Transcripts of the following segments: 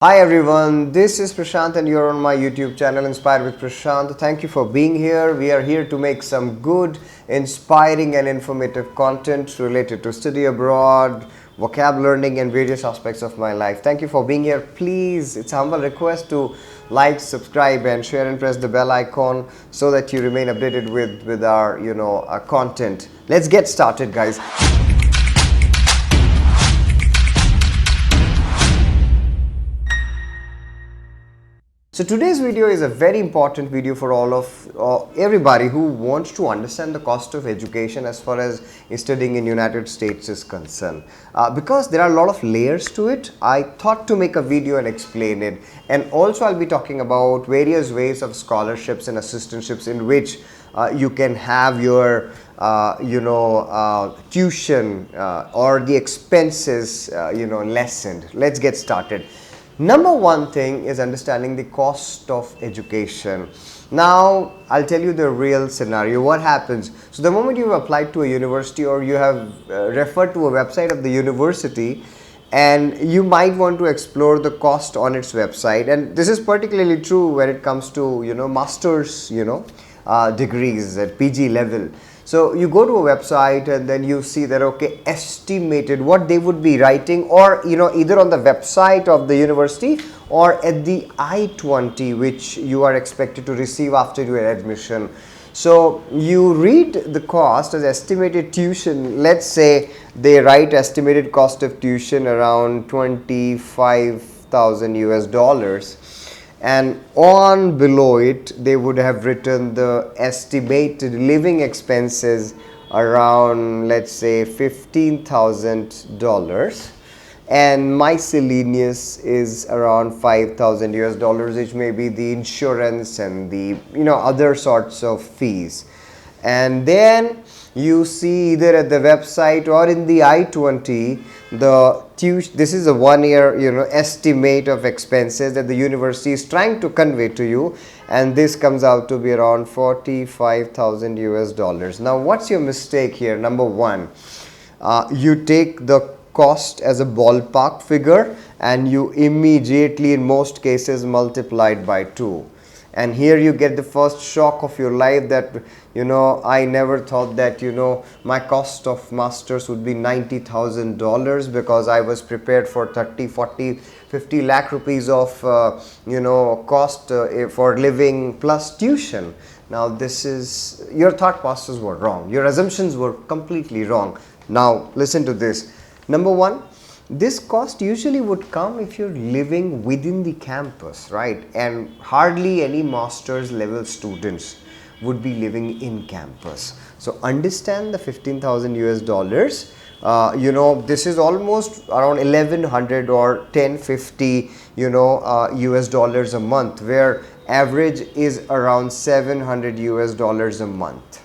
Hi everyone, this is Prashant and you're on my YouTube channel Inspired with Prashant. Thank you for being here. We are here to make some good, inspiring and informative content related to study abroad, vocab learning and various aspects of my life. Thank you for being here. Please, it's a humble request to like, subscribe and share and press the bell icon so that you remain updated with our, our content. Let's get started, guys. So today's video is a very important video for all of everybody who wants to understand the cost of education as far as studying in United States is concerned. Because there are a lot of layers to it, I thought to make a video and explain it. And also I'll be talking about various ways of scholarships and assistantships in which you can have your tuition or the expenses lessened. Let's get started. Number one thing is understanding the cost of education. Now, I'll tell you the real scenario. What happens? So, the moment you've applied to a university or you have referred to a website of the university, and you might want to explore the cost on its website, and this is particularly true when it comes to master's degrees at PG level. So you go to a website and then you see that estimated what they would be writing, or either on the website of the university or at the I-20 which you are expected to receive after your admission. So you read the cost as estimated tuition. Let's say they write estimated cost of tuition around 25,000 US dollars. And on below it they would have written the estimated living expenses around, let's say, $15,000, and miscellaneous is around 5,000 US dollars, which may be the insurance and the other sorts of fees. And then you see either at the website or in the I-20 the tuition. This is a 1 year estimate of expenses that the university is trying to convey to you, and this comes out to be around 45,000 US dollars. Now what's your mistake here? Number one, you take the cost as a ballpark figure and you immediately, in most cases, multiply it by 2. And here you get the first shock of your life that I never thought that my cost of masters would be $90,000, because I was prepared for 30, 40, 50 lakh rupees of cost for living plus tuition. Now this is, your thought process were wrong, your assumptions were completely wrong. Now listen to this. Number one, this cost usually would come if you're living within the campus, right? And hardly any master's level students would be living in campus. So understand the 15,000 US dollars. This is almost around 1100 or 1050 US dollars a month, where average is around 700 US dollars a month.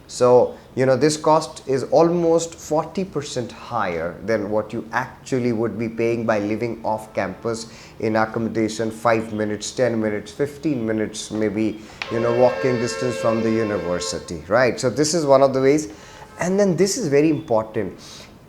So this cost is almost 40% higher than what you actually would be paying by living off campus in accommodation 5 minutes, 10 minutes, 15 minutes, maybe walking distance from the university, right? So this is one of the ways. And then this is very important.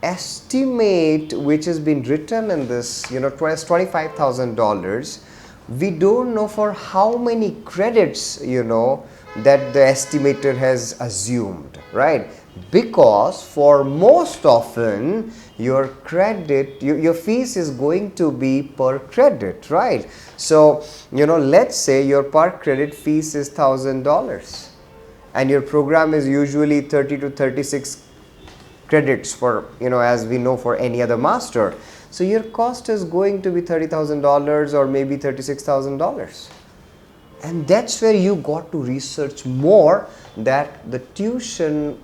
Estimate which has been written in this $25,000, we don't know for how many credits that the estimator has assumed, right? Because for most often your credit, your fees is going to be per credit, right? So let's say your per credit fees is $1,000 and your program is usually 30 to 36 credits for as we know for any other master. So your cost is going to be $30,000 or maybe $36,000. And that's where you got to research more, that the tuition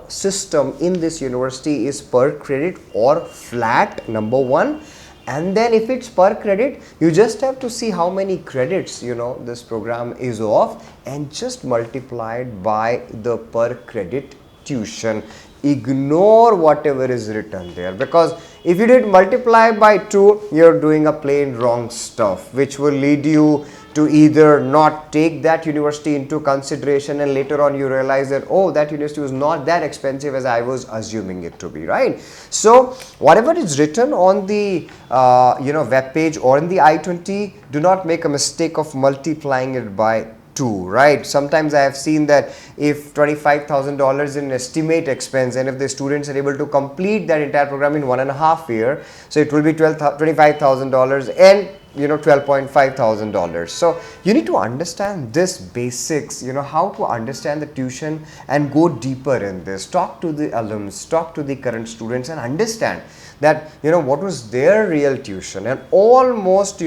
system in this university is per credit or flat, number one. And then if it's per credit, you just have to see how many credits this program is of and just multiply it by the per credit tuition. ignore whatever is written there, because if you did multiply by 2, you're doing a plain wrong stuff, which will lead you to either not take that university into consideration, and later on you realize that, oh, that university was not that expensive as I was assuming it to be, right? So whatever is written on the web page or in the I-20, do not make a mistake of multiplying it by 2, right? Sometimes I have seen that if $25,000 in estimate expense, and if the students are able to complete that entire program in 1.5 year, so it will be $25,000 and $12,500. So you need to understand this basics, how to understand the tuition and go deeper in this. Talk to the alums, talk to the current students, and understand that what was their real tuition, and almost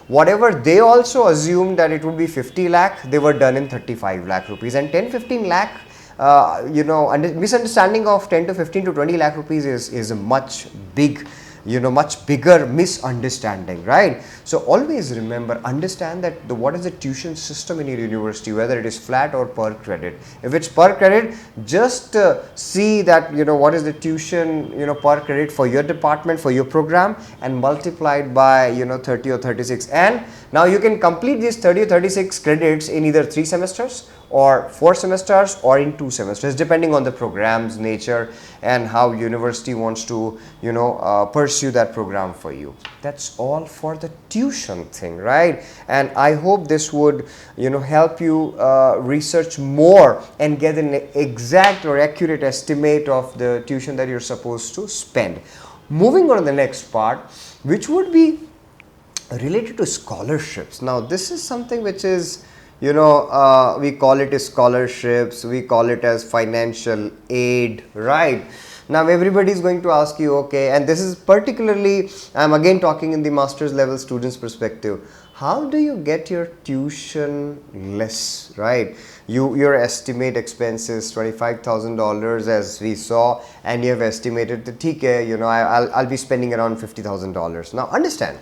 whatever they also assumed that it would be 50 lakh, they were done in 35 lakh rupees, and 10-15 lakh misunderstanding of 10 to 15 to 20 lakh rupees is a much bigger misunderstanding, right? So always remember, understand that what is the tuition system in your university, whether it is flat or per credit. If it's per credit, just see that what is the tuition per credit for your department, for your program, and multiply it by 30 or 36, and now you can complete these 30 or 36 credits in either 3 semesters or 4 semesters or in 2 semesters, depending on the program's nature and how university wants to pursue that program for you. That's all for the tuition thing, right? And I hope this would help you research more and get an exact or accurate estimate of the tuition that you're supposed to spend. Moving on to the next part, which would be related to scholarships. Now this is something which is we call it as scholarships, we call it as financial aid, right? Now everybody is going to ask you, okay, and this is particularly, I'm again talking in the master's level students perspective, how do you get your tuition less, right? Your estimate expenses $25,000 as we saw, and you have estimated the TK, I'll be spending around $50,000. Now understand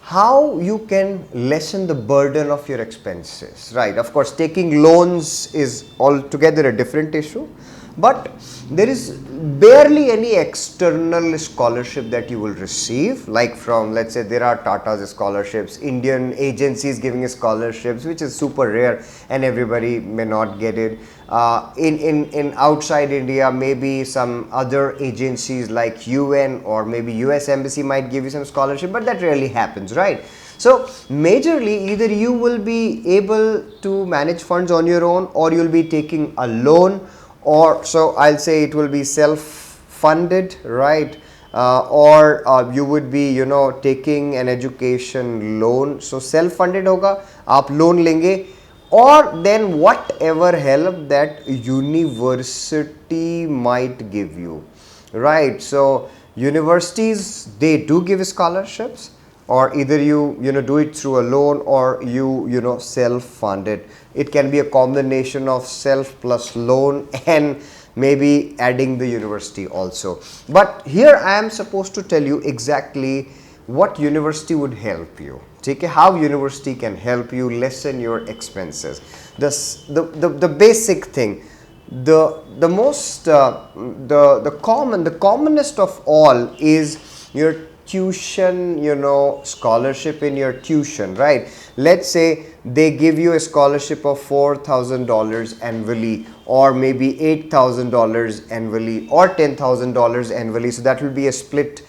how you can lessen the burden of your expenses, right? Of course, taking loans is altogether a different issue, but there is barely any external scholarship that you will receive, like from, let's say, there are Tata's scholarships, Indian agencies giving scholarships, which is super rare and everybody may not get it. In outside India, maybe some other agencies like UN or maybe US Embassy might give you some scholarship, but that rarely happens, right? So majorly, either you will be able to manage funds on your own, or you'll be taking a loan, or so I'll say it will be self-funded, right? Or you would be taking an education loan. So self-funded hoga, aap loan lenge, or then whatever help that university might give you, right? So universities, they do give scholarships, or either you do it through a loan, or you self-fund it. It can be a combination of self plus loan, and maybe adding the university also. But here I am supposed to tell you exactly what university would help you. Okay, how university can help you lessen your expenses. The basic thing, the commonest of all is your tuition, scholarship in your tuition, right? Let's say they give you a scholarship of $4,000 annually, or maybe $8,000 annually, or $10,000 annually. So that will be a split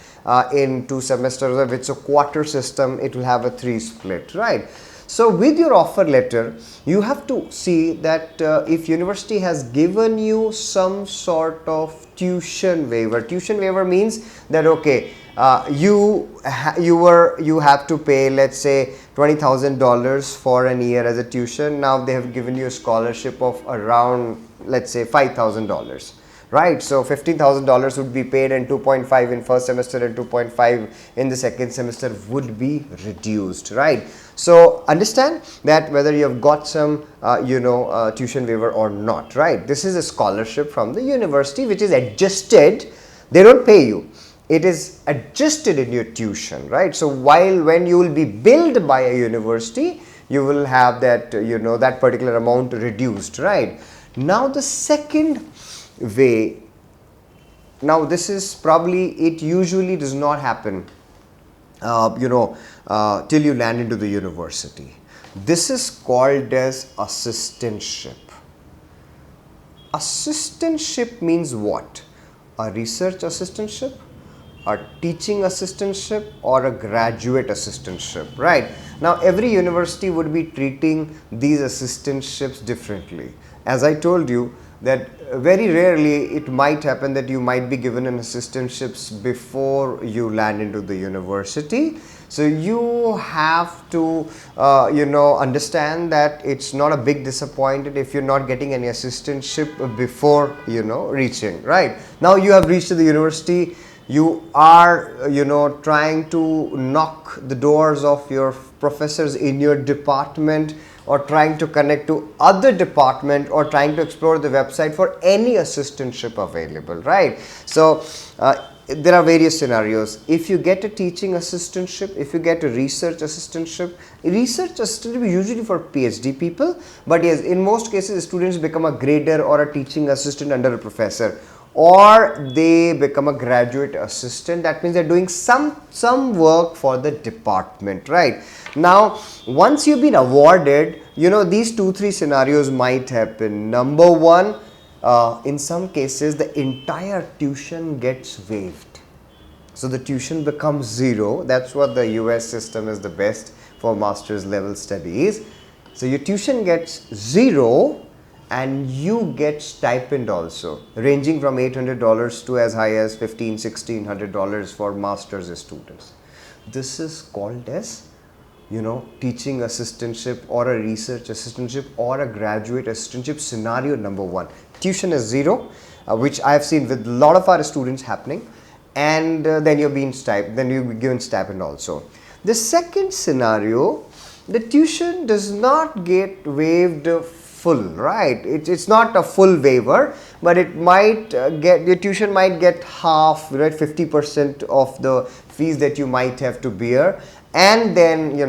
in 2 semesters. If it's a quarter system, it will have a 3 split, right? So with your offer letter, you have to see that if university has given you some sort of tuition waiver. Tuition waiver means that, okay, you have to pay, let's say, $20,000 for an year as a tuition. Now they have given you a scholarship of around, let's say, $5,000. Right, so $15,000 would be paid, and 2.5 in first semester and 2.5 in the second semester would be reduced, right? So understand that whether you have got some tuition waiver or not, right? This is a scholarship from the university which is adjusted. They don't pay you, it is adjusted in your tuition, right? So when you will be billed by a university, you will have that that particular amount reduced, right? Now the second way Now this is probably, it usually does not happen till you land into the university. This is called as assistantship. Assistantship means what? A research assistantship, a teaching assistantship, or a graduate assistantship, right? Now every university would be treating these assistantships differently. As I told you, that very rarely it might happen that you might be given an assistantships before you land into the university. So you have to understand that it's not a big disappointment if you're not getting any assistantship before reaching. Right now you have reached to the university, you are trying to knock the doors of your professors in your department, or trying to connect to other department, or trying to explore the website for any assistantship available, right? So there are various scenarios. If you get a teaching assistantship, if you get a research assistantship is usually for PhD people, but yes, in most cases students become a grader or a teaching assistant under a professor, or they become a graduate assistant. That means they're doing some work for the department, right? Now once you've been awarded, these 2-3 scenarios might happen. Number one, in some cases the entire tuition gets waived, so the tuition becomes zero. That's what the US system is the best for master's level studies. So your tuition gets zero, and you get stipend also, ranging from $800 to as high as $1,500-$1,600 for master's students. This is called as teaching assistantship, or a research assistantship, or a graduate assistantship. Scenario number one, tuition is zero, which I have seen with a lot of our students happening, and then you're being then you're given stipend also. The second scenario, the tuition does not get waived full, right? It's not a full waiver, but it might your tuition might get half, right? 50% of the fees that you might have to bear, and then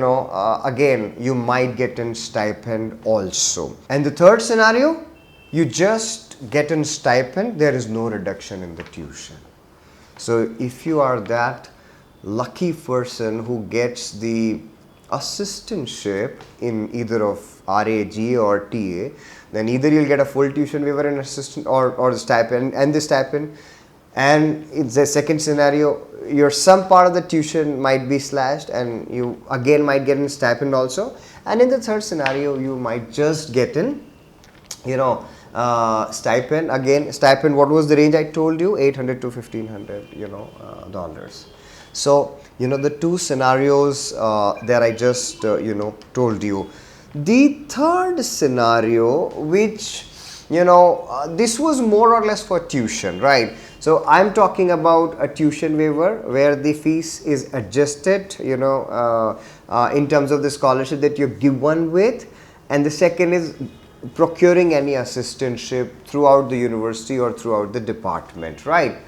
again you might get a stipend also. And the third scenario, you just get a stipend, there is no reduction in the tuition. So if you are that lucky person who gets the assistantship in either of RAG or TA, then either you'll get a full tuition waiver and assistant, or the stipend and the stipend. And in the second scenario, your some part of the tuition might be slashed, and you again might get a stipend also. And in the third scenario, you might just get in stipend. Again, stipend, what was the range I told you? $800 to $1,500 dollars. So the two scenarios that I just told you. The third scenario, which this was more or less for tuition, right? So I'm talking about a tuition waiver where the fees is adjusted in terms of the scholarship that you're given with. And the second is procuring any assistantship throughout the university or throughout the department, right?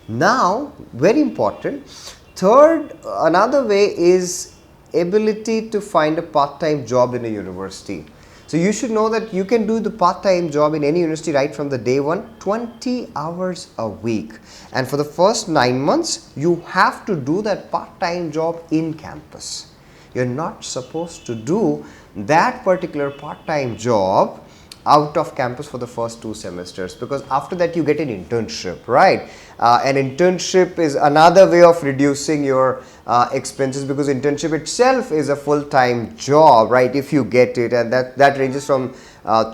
Now, very important, third, another way is ability to find a part-time job in a university. So you should know that you can do the part-time job in any university right from the day one, 20 hours a week. And for the first 9 months, you have to do that part-time job in campus. You're not supposed to do that particular part-time job out of campus for the first 2 semesters, because after that you get an internship, right? An internship is another way of reducing your expenses, because internship itself is a full-time job, right, if you get it, and that ranges from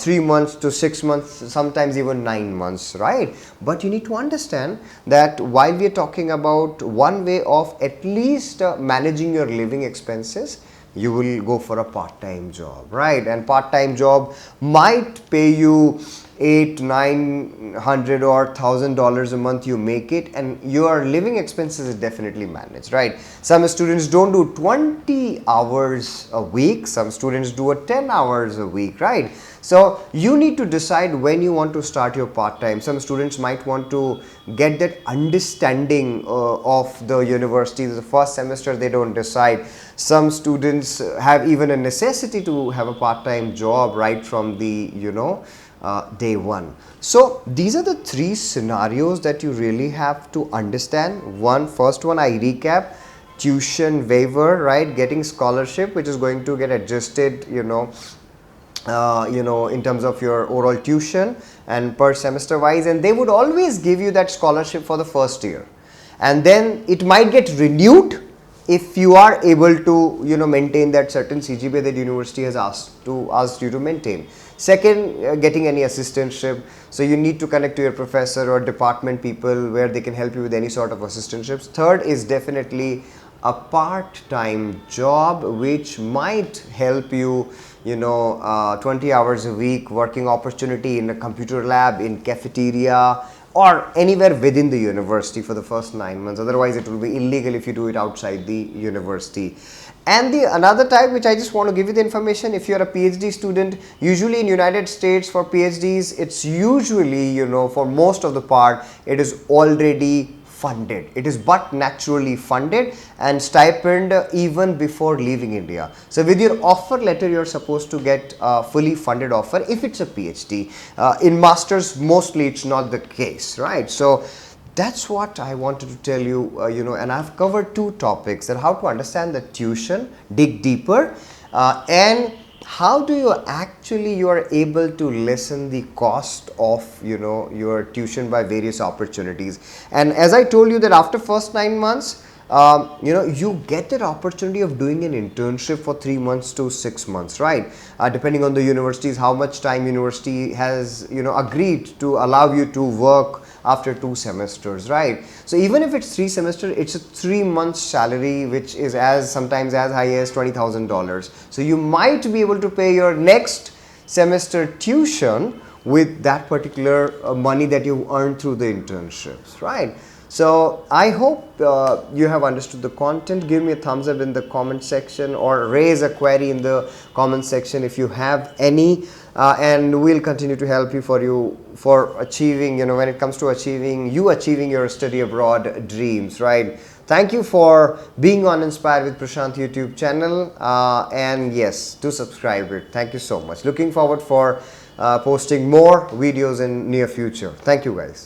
3 months to 6 months, sometimes even 9 months, right? But you need to understand that while we are talking about one way of at least managing your living expenses, you will go for a part-time job, right? And part-time job might pay you $800-900 or $1,000 a month. You make it, and your living expenses is definitely managed, right? Some students don't do 20 hours a week, some students do 10 hours a week, right? So you need to decide when you want to start your part-time. Some students might want to get that understanding of the university. The first semester they don't decide. Some students have even a necessity to have a part-time job right from the day one. So these are the three scenarios that you really have to understand. First one I recap: tuition waiver, right? Getting scholarship, which is going to get adjusted, in terms of your overall tuition and per semester wise, and they would always give you that scholarship for the first year, and then it might get renewed if you are able to maintain that certain CGPA that university has asked you to maintain. Second, getting any assistantship, so you need to connect to your professor or department people where they can help you with any sort of assistantships. Third is definitely a part-time job which might help you 20 hours a week working opportunity in a computer lab, in cafeteria, or anywhere within the university for the first 9 months. Otherwise it will be illegal if you do it outside the university. And the another type, which I just want to give you the information, if you're a PhD student, usually in United States for PhDs, it's usually, for most of the part, it is already funded. It is but naturally funded and stipend even before leaving India. So with your offer letter, you're supposed to get a fully funded offer if it's a PhD. In masters, mostly it's not the case, right? So that's what I wanted to tell you, and I've covered two topics: that how to understand the tuition, dig deeper, and how do you are able to lessen the cost of your tuition by various opportunities. And as I told you that after first 9 months, you get that opportunity of doing an internship for 3 months to 6 months, right? Depending on the universities, how much time university has agreed to allow you to work after 2 semesters, right? So even if it's 3 semesters, it's a 3 months salary, which is sometimes as high as $20,000. So you might be able to pay your next semester tuition with that particular money that you earned through the internships, right? So I hope you have understood the content. Give me a thumbs up in the comment section, or raise a query in the comment section if you have any, and we'll continue to help you for achieving, when it comes to achieving your study abroad dreams, right? Thank you for being on Inspired with Prashant YouTube channel, and yes, do subscribe it. Thank you so much. Looking forward for posting more videos in near future. Thank you guys.